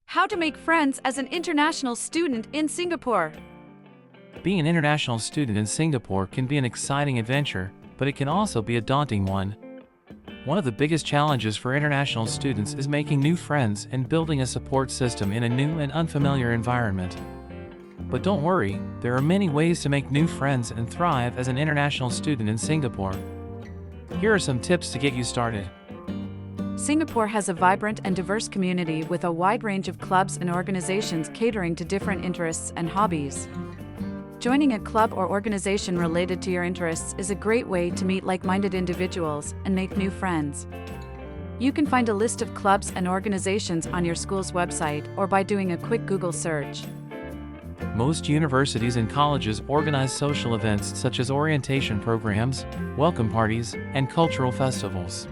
How to make friends as an international student in Singapore. Being an international student in Singapore can be an exciting adventure, but it can also be a daunting one. One of the biggest challenges for international students is making new friends and building a support system in a new and unfamiliar environment. But don't worry, there are many ways to make new friends and thrive as an international student in Singapore. Here are some tips to get you started. Singapore has a vibrant and diverse community with a wide range of clubs and organizations catering to different interests and hobbies. Joining a club or organization related to your interests is a great way to meet like-minded individuals and make new friends. You can find a list of clubs and organizations on your school's website or by doing a quick Google search. Most universities and colleges organize social events such as orientation programs, welcome parties, and cultural festivals.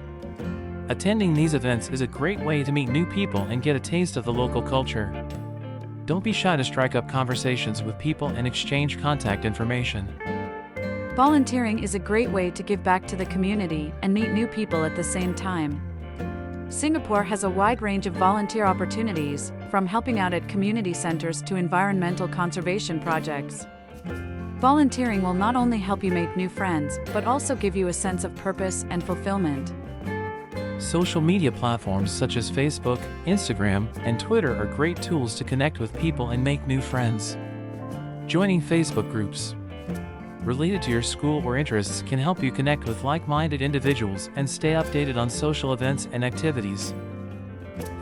Attending these events is a great way to meet new people and get a taste of the local culture. Don't be shy to strike up conversations with people and exchange contact information. Volunteering is a great way to give back to the community and meet new people at the same time. Singapore has a wide range of volunteer opportunities, from helping out at community centers to environmental conservation projects. Volunteering will not only help you make new friends, but also give you a sense of purpose and fulfillment. Social media platforms such as Facebook, Instagram, and Twitter are great tools to connect with people and make new friends. Joining Facebook groups related to your school or interests can help you connect with like-minded individuals and stay updated on social events and activities.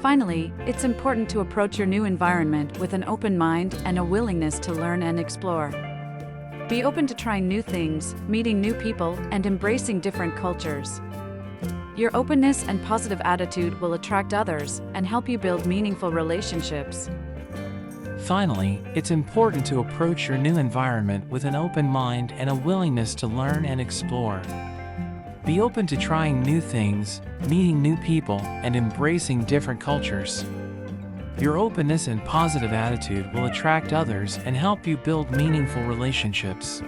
Finally, it's important to approach your new environment with an open mind and a willingness to learn and explore. Be open to trying new things, meeting new people, and embracing different cultures. Your openness and positive attitude will attract others and help you build meaningful relationships. Finally, it's important to approach your new environment with an open mind and a willingness to learn and explore. Be open to trying new things, meeting new people, and embracing different cultures. Your openness and positive attitude will attract others and help you build meaningful relationships.